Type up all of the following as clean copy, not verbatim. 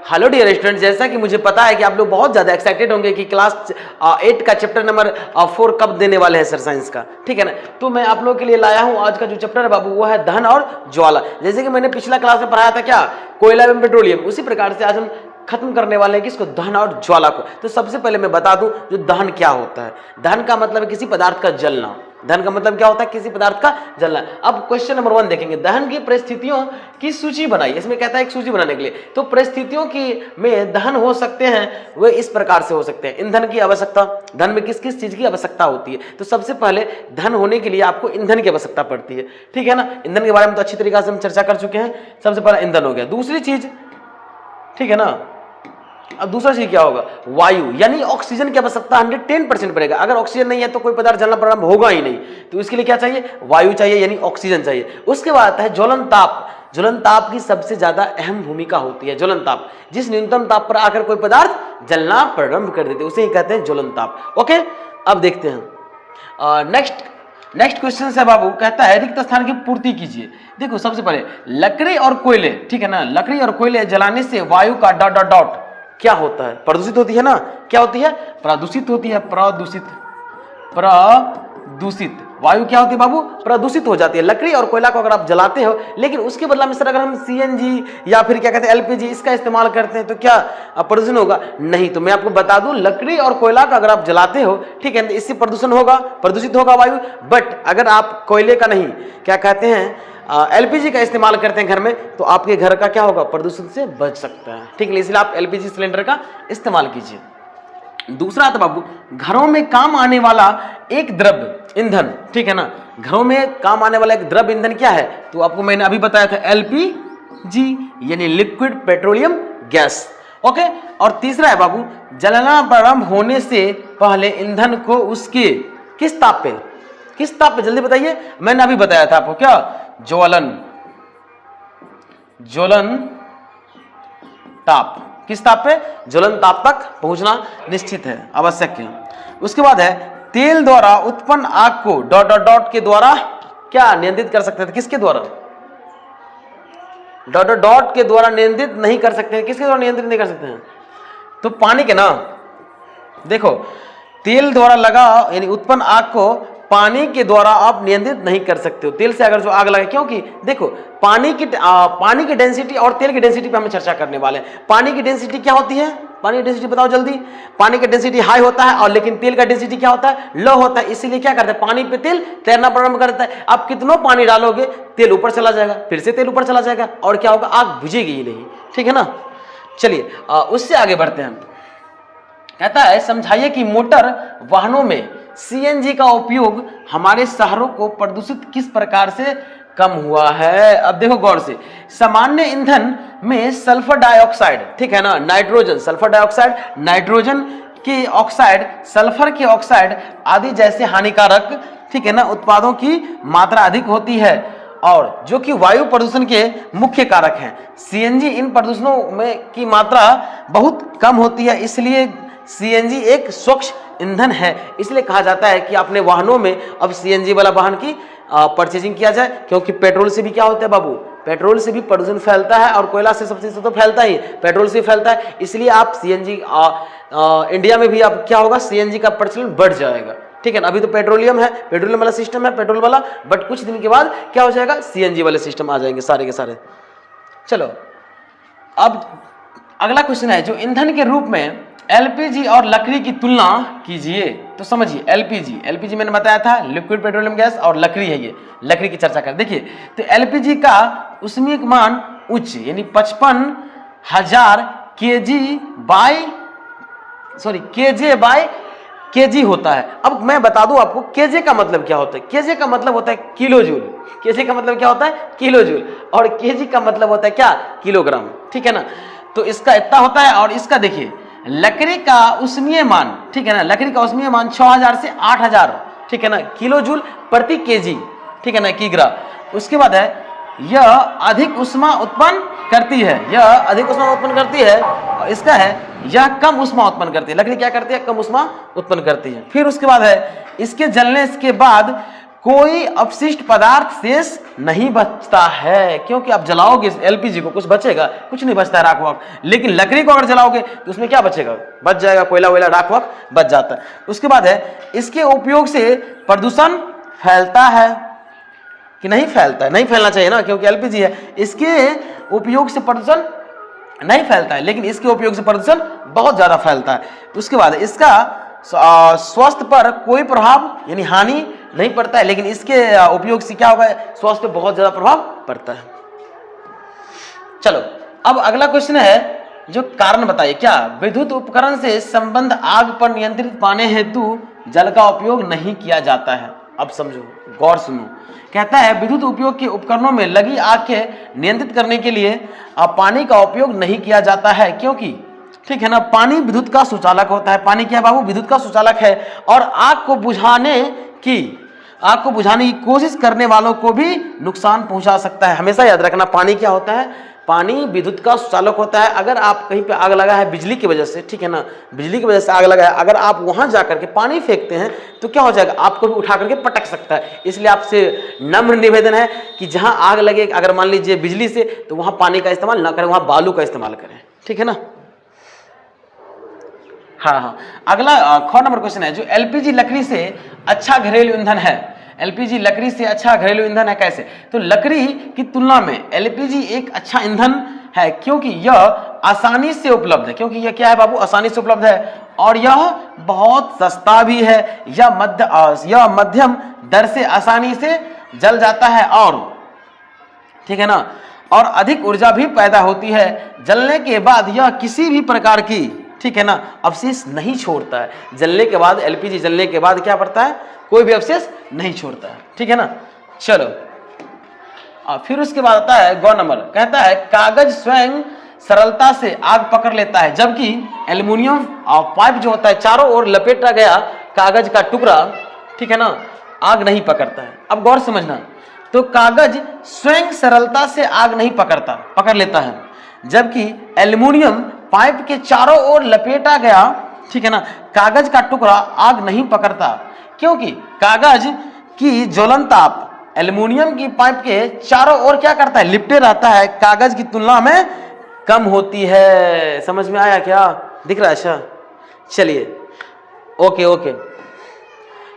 Hello dear student, जैसा कि मुझे पता है कि आप लोग बहुत ज़्यादा एक्साइटेड होंगे कि क्लास 8 का चैप्टर नंबर 4 कब देने वाले हैं सर साइंस का, ठीक है ना। तो मैं आप लोगों के लिए लाया हूं आज का जो चैप्टर है बाबू, वो है धन और ज्वाला। जैसे कि मैंने पिछला क्लास में पढ़ाया था क्या, कोयला एवं पेट्रोलियम, उसी प्रकार से आज हम खत्म करने वाले हैं किसको, दहन और ज्वाला को। तो सबसे पहले मैं बता दूं जो दहन क्या होता है। दहन का मतलब है किसी पदार्थ का जलना। दहन का मतलब क्या होता है, किसी पदार्थ का जलना। अब क्वेश्चन नंबर 1 देखेंगे, दहन की परिस्थितियों की सूची बनाई। इसमें कहता है एक सूची बनाने के लिए, तो परिस्थितियों की में दहन हो सकते हैं वे इस प्रकार से हो सकते हैं। ईंधन की आवश्यकता, दहन में किस किस चीज की आवश्यकता होती है। तो सबसे पहले दहन होने के लिए आपको ईंधन की आवश्यकता पड़ती है, ठीक है ना। ईंधन के बारे में तो अच्छी तरीके से हम चर्चा कर चुके हैं। सबसे पहला ईंधन हो गया। दूसरी चीज, ठीक है ना, अब दूसरा चीज क्या होगा, वायु यानी ऑक्सीजन की आवश्यकता 110% पड़ेगा। अगर ऑक्सीजन नहीं है तो कोई पदार्थ जलना प्रारंभ होगा ही नहीं। तो इसके लिए क्या चाहिए, वायु चाहिए यानी ऑक्सीजन चाहिए। उसके बाद आता है ज्वलन ताप। ज्वलन ताप की सबसे ज्यादा अहम भूमिका होती है। ज्वलन ताप, जिस न्यूनतम ताप पर आकर कोई पदार्थ जलना प्रारंभ कर देते उसे ही कहते हैं ज्वलन ताप। ओके, अब देखते हैं नेक्स्ट क्वेश्चन है बाबू, कहता है रिक्त स्थान की पूर्ति कीजिए। देखो सबसे पहले लकड़ी और कोयले, ठीक है ना, लकड़ी और कोयले जलाने से वायु का डॉट डॉट डॉट क्या होता है, प्रदूषित होती है ना। क्या होती है, प्रदूषित होती है। प्रदूषित वायु क्या होती है बाबू, प्रदूषित हो जाती है। लकड़ी और कोयला को अगर आप जलाते हो, लेकिन उसके बदला में सर अगर हम सीएनजी या फिर क्या कहते हैं एलपीजी इसका इस्तेमाल करते हैं तो क्या प्रदूषण होगा, नहीं। तो मैं आपको बता दूं लकड़ी और कोयला का अगर आप जलाते हो, ठीक है, तो इससे प्रदूषण होगा, प्रदूषित होगा वायु। बट अगर आप कोयले का नहीं, क्या कहते हैं एलपीजी का इस्तेमाल करते हैं घर में, तो आपके घर का क्या होगा, प्रदूषण से बच सकता है, ठीक है। इसलिए आप एलपीजी सिलेंडर का इस्तेमाल कीजिए। दूसरा आता बाबू, घरों में काम आने वाला एक द्रव्य ईंधन, ठीक है ना। घरों में काम आने वाला एक द्रव्य ईंधन क्या है, तो आपको मैंने अभी बताया था एलपीजी यानी लिक्विड पेट्रोलियम गैस। ओके, और तीसरा है बाबू, जलना प्रारंभ होने से पहले ईंधन को उसके किस ताप पे, जल्दी बताइए। मैंने अभी बताया था आपको क्या, ज्वलन ताप। किस ताप पे, ज्वलन ताप तक पहुंचना निश्चित है, आवश्यक है। उसके बाद है तेल द्वारा उत्पन्न आग को डॉट डॉट डॉट के द्वारा क्या नियंत्रित कर सकते थे, किसके द्वारा, डॉट डॉट डॉट के द्वारा नियंत्रित नहीं कर सकते हैं। किसके द्वारा नियंत्रित नहीं कर सकते हैं, तो पानी के ना। देखो तेल द्वारा लगा यानी उत्पन्न आग को पानी के द्वारा आप नियंत्रित नहीं कर सकते हो। तेल से अगर जो आग लगे, क्योंकि देखो पानी की डेंसिटी और तेल की डेंसिटी पे हम चर्चा करने वाले हैं। पानी की डेंसिटी क्या होती है, पानी की डेंसिटी बताओ जल्दी। पानी का डेंसिटी हाई होता है और लेकिन तेल का डेंसिटी क्या होता है, लो होता है। इसीलिए क्या करते हैं, पानी पे तेल तैरना प्रारंभ करता है। आप कितना पानी डालोगे तेल ऊपर चला जाएगा, फिर से तेल ऊपर चला जाएगा और क्या होगा, आग बुझेगी ही नहीं, ठीक है ना। चलिए उससे आगे बढ़ते हैं। कहता है समझाइए कि मोटर वाहनों में सीएनजी का उपयोग हमारे शहरों को प्रदूषित किस प्रकार से कम हुआ है। अब देखो गौर से, सामान्य ईंधन में सल्फर डाइऑक्साइड, ठीक है ना, नाइट्रोजन, सल्फर डाइऑक्साइड, नाइट्रोजन के ऑक्साइड, सल्फर के ऑक्साइड आदि जैसे हानिकारक, ठीक है ना, उत्पादों की मात्रा अधिक होती है और जो कि वायु प्रदूषण के मुख्य कारक हैं। सीएनजी इन प्रदूषणों में की मात्रा बहुत कम होती है, इसलिए सीएनजी एक स्वच्छ ईंधन है। इसलिए कहा जाता है कि अपने वाहनों में अब सीएनजी वाला वाहन की परचेजिंग किया जाए, क्योंकि पेट्रोल से भी क्या होता है बाबू, पेट्रोल से भी प्रदूषण फैलता है और कोयला से सबसे तो फैलता ही, पेट्रोल से फैलता है। इसलिए आप सीएनजी इंडिया में भी अब क्या होगा, सीएनजी का प्रचलन बढ़ जाएगा, ठीक है ना। अभी तो पेट्रोलियम है, पेट्रोलियम वाला सिस्टम है, पेट्रोल वाला, बट कुछ दिन के बाद क्या हो जाएगा, सीएनजी वाले सिस्टम आ जाएंगे सारे के सारे। चलो अब अगला क्वेश्चन है, जो ईंधन के रूप में एलपीजी और लकड़ी की तुलना कीजिए। तो समझिए एलपीजी मैंने बताया था लिक्विड पेट्रोलियम गैस, और लकड़ी है, ये लकड़ी की चर्चा कर। देखिए तो एलपीजी का ऊष्मीय मान उच्च यानी 55,000 केजे केजी होता है। अब मैं बता दूं आपको केजे का मतलब क्या होता है। केजे का मतलब होता है किलोजूल। केजे का मतलब क्या होता है, किलोजूल, और केजी का मतलब होता है क्या, किलोग्राम, ठीक है ना। तो इसका इतना होता है। और इसका देखिए लकड़ी का ऊष्मीय मान, ठीक है ना, लकड़ी का ऊष्मीय मान 6000 से 8000, ठीक है ना, किलोजूल प्रति केजी, ठीक है ना, किग्रा। उसके बाद है यह अधिक ऊष्मा उत्पन्न करती है, यह अधिक ऊष्मा उत्पन्न करती है। और इसका है यह कम ऊष्मा उत्पन्न करती है। लकड़ी क्या करती है, कम ऊष्मा उत्पन्न करती है। फिर उसके बाद है इसके जलने के बाद कोई अपशिष्ट पदार्थ शेष नहीं बचता है, क्योंकि आप जलाओगे एलपीजी को, कुछ बचेगा? कुछ नहीं बचता है, राख वाख। लेकिन लकड़ी को अगर जलाओगे तो उसमें क्या बचेगा? बच जाएगा, कोयला वोयला राख वाख बच जाता है। उसके बाद है, इसके उपयोग से प्रदूषण फैलता है कि नहीं फैलता है? नहीं फैलना चाहिए ना, क्योंकि एलपीजी है। इसके उपयोग से प्रदूषण नहीं फैलता है, लेकिन इसके उपयोग से प्रदूषण बहुत ज्यादा फैलता है। उसके बाद इसका स्वास्थ्य पर कोई प्रभाव यानी हानि नहीं पड़ता है, लेकिन इसके उपयोग से क्या होगा? स्वास्थ्य पर बहुत ज्यादा प्रभाव पड़ता है। चलो अब अगला क्वेश्चन है, जो कारण बताइए। क्या विद्युत उपकरण से संबंध आग पर नियंत्रित पाने हेतु जल का उपयोग नहीं किया जाता है? अब समझो, गौर सुनो। कहता है विद्युत उपयोग के उपकरणों में लगी आग के नियंत्रित करने के लिए पानी का उपयोग नहीं किया जाता है, क्योंकि ठीक है ना, पानी विद्युत का सुचालक होता है। पानी क्या है बाबू? विद्युत का सुचालक है, और आग को बुझाने की कोशिश करने वालों को भी नुकसान पहुंचा सकता है। हमेशा याद रखना, पानी क्या होता है? पानी विद्युत का सुचालक होता है। अगर आप कहीं पे आग लगा है बिजली की वजह से, ठीक है ना, बिजली की वजह से आग लगा है, अगर आप वहां जाकर के पानी फेंकते हैं तो क्या हो जाएगा? आपको भी उठा करके पटक सकता है। इसलिए आपसे नम्र निवेदन है कि जहां आग लगे, अगर मान लीजिए बिजली से, तो वहां पानी का इस्तेमाल ना करें, वहां बालू का इस्तेमाल करें, ठीक है ना। हाँ, अगला ख नंबर क्वेश्चन है, जो एलपीजी लकड़ी से अच्छा घरेलू ईंधन है। एलपीजी लकड़ी से अच्छा घरेलू ईंधन है, कैसे? तो लकड़ी की तुलना में एलपीजी एक अच्छा ईंधन है, क्योंकि यह आसानी से उपलब्ध है। क्योंकि यह क्या है बाबू? आसानी से उपलब्ध है, और यह बहुत सस्ता भी है। यह मध्यम दर से आसानी से जल जाता है, और ठीक है ना, और अधिक ऊर्जा भी पैदा होती है। जलने के बाद यह किसी भी प्रकार की, ठीक है ना, अवशेष नहीं छोड़ता है। जलने के बाद, एलपीजी जलने के बाद क्या पड़ता है? कोई भी अवशेष नहीं छोड़ता है, ठीक है ना। चलो फिर उसके बाद आता है गौ नंबर। कहता है कागज स्वयं सरलता से आग पकड़ लेता है, जबकि एल्युमिनियम पाइप जो होता है, चारों ओर लपेटा गया कागज का टुकड़ा, ठीक है ना, आग नहीं पकड़ता है। अब गौर समझना, तो कागज स्वयं सरलता से आग नहीं पकड़ लेता है, जबकि एल्युमिनियम पाइप के चारों ओर लपेटा गया, ठीक है ना, कागज का टुकड़ा आग नहीं पकड़ता, क्योंकि कागज की ज्वलन ताप एल्युमिनियम की पाइप के चारों ओर क्या करता है? लिपटे रहता है, कागज की तुलना में कम होती है। समझ में आया क्या? दिख रहा है? अच्छा चलिए, ओके।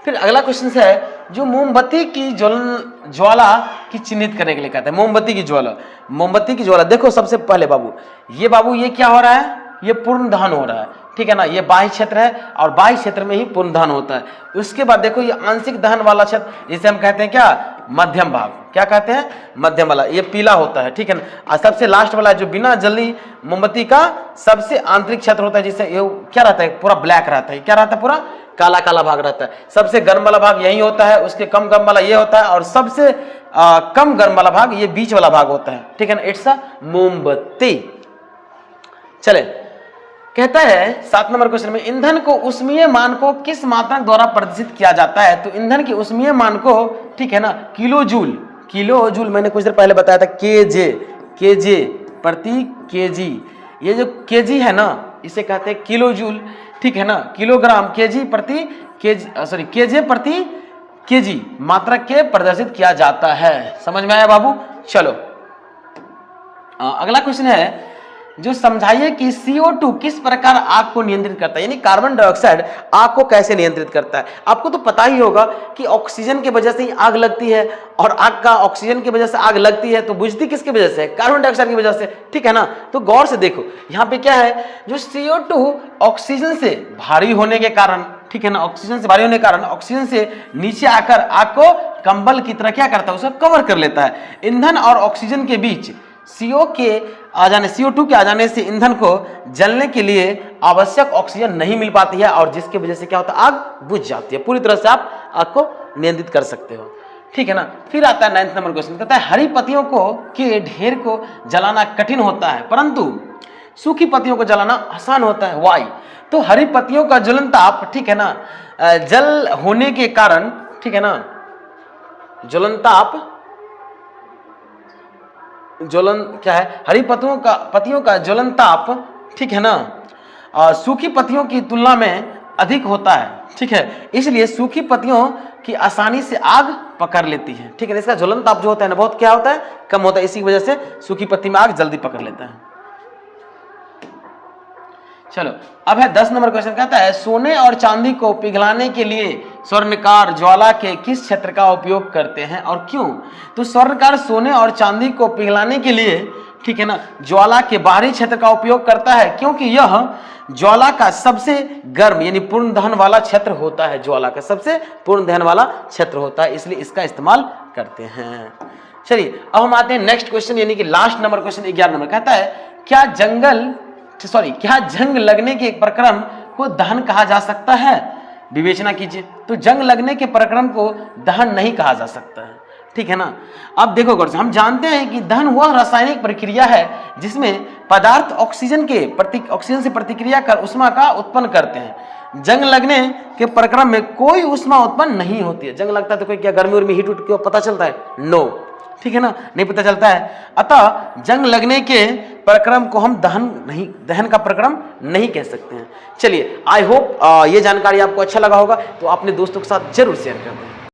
फिर अगला क्वेश्चन है, जो मोमबत्ती की ज्वाला की चिन्हित करने के लिए कहता है। मोमबत्ती की ज्वाला देखो, सबसे पहले बाबू ये क्या हो रहा है? ये पूर्ण दहन हो रहा है, ठीक है ना। ये बाह्य क्षेत्र है, और बाह्य क्षेत्र में ही पूर्ण दहन होता है। उसके बाद देखो, ये आंशिक दहन वाला क्षेत्र, जिसे हम कहते हैं क्या? मध्यम भाग। क्या कहते हैं? मध्यम वाला। ये पीला होता है, ठीक है ना। और सबसे लास्ट वाला जो बिना जली मोमबत्ती का सबसे आंतरिक क्षेत्र होता है, जिससे ये क्या रहता है? पूरा ब्लैक रहता है। क्या रहता है? पूरा काला काला भाग रहता है। सबसे गर्म वाला भाग यही होता है, उसके कम गर्म वाला ये होता है, और सबसे कम गर्म वाला भाग ये बीच वाला भाग होता है, ठीक है ना। इट्स अ मोमबत्ती। चले, कहता है 7 नंबर क्वेश्चन में, ईंधन को ऊष्मीय मान को किस मात्रक द्वारा प्रदर्शित किया जाता है? तो ईंधन की ऊष्मीय मान को, ठीक है ना, किलो जूल मैंने कुछ देर पहले बताया था, केजे प्रति केजी। ये जो केजी है ना, इसे कहते हैं किलो जूल, ठीक है ना। किलोग्राम केजे प्रति केजी मात्रक के प्रदर्शित किया जाता है। समझ में आया बाबू? चलो अगला क्वेश्चन है, जो समझाइए कि CO2 किस प्रकार आग को नियंत्रित करता है, यानी कार्बन डाइऑक्साइड आग को कैसे नियंत्रित करता है। आपको तो पता ही होगा कि ऑक्सीजन की वजह से ही आग लगती है, और आग का ऑक्सीजन की वजह से आग लगती है, तो बुझती किसकी वजह से? कार्बन डाइऑक्साइड की वजह से, ठीक है ना। तो गौर से देखो, यहाँ पे क्या है, जो CO2 ऑक्सीजन से भारी होने के कारण, ठीक है ना, ऑक्सीजन से भारी होने के कारण ऑक्सीजन से नीचे आकर आग को कंबल की तरह क्या करता है? उसे कवर कर लेता है। ईंधन और ऑक्सीजन के बीच CO2 के आ जाने से ईंधन को जलने के लिए आवश्यक ऑक्सीजन नहीं मिल पाती है, और जिसकी वजह से क्या होता है? आग बुझ जाती है। पूरी तरह से आप आग को नियंत्रित कर सकते हो, ठीक है ना। फिर आता है 9 नंबर क्वेश्चन, कहता है हरी पत्तियों के ढेर को जलाना कठिन होता है, परंतु सूखी पत्तियों को जलाना आसान होता है। वाई? तो हरी पत्तियों का ज्वलन ताप, ठीक है ना, जल होने के कारण, ठीक है ना, ज्वलन क्या है? हरी पत्तियों का ज्वलन ताप, ठीक है ना, सूखी पत्तियों की तुलना में अधिक होता है, ठीक है। इसलिए सूखी पत्तियों कि आसानी से आग पकड़ लेती है, ठीक है। इसका ज्वलन ताप जो होता है ना बहुत क्या होता है, कम होता है, इसी की वजह से सूखी पत्ती में आग जल्दी पकड़ लेता है। चलो अब है 10 नंबर क्वेश्चन, कहता है सोने और चांदी को पिघलाने के लिए स्वर्णकार ज्वाला के किस क्षेत्र का उपयोग करते हैं और क्यों? तो स्वर्णकार सोने और चांदी को पिघलाने के लिए, ठीक है ना, ज्वाला के बाहरी क्षेत्र का उपयोग करता है, क्योंकि यह ज्वाला का सबसे गर्म यानी पूर्ण दहन वाला क्षेत्र होता है। ज्वाला का सबसे पूर्ण दहन वाला क्षेत्र होता है, इसलिए इसका इस्तेमाल करते हैं। चलिए अब हम आते हैं नेक्स्ट क्वेश्चन यानी कि लास्ट नंबर क्वेश्चन 11 नंबर, कहता है क्या जंग लगने के प्रक्रम को दहन कहा जा सकता है? विवेचना कीजिए। तो जंग लगने के प्रक्रम को दहन नहीं कहा जा सकता है, ठीक है ना। अब देखो गौर से, हम जानते हैं कि दहन वह रासायनिक प्रक्रिया है जिसमें पदार्थ ऑक्सीजन से प्रतिक्रिया कर ऊष्मा का उत्पन्न करते हैं। जंग लगने के प्रक्रम में कोई ऊष्मा उत्पन्न नहीं होती है। जंग लगता है तो कोई क्या गर्मी उर्मी हीट उठ क्यों पता चलता है? नो, ठीक है ना, नहीं पता चलता है। अतः जंग लगने के प्रक्रम को हम दहन का प्रक्रम नहीं कह सकते हैं। चलिए आई होप ये जानकारी आपको अच्छा लगा होगा, तो अपने दोस्तों के साथ जरूर शेयर कर दें।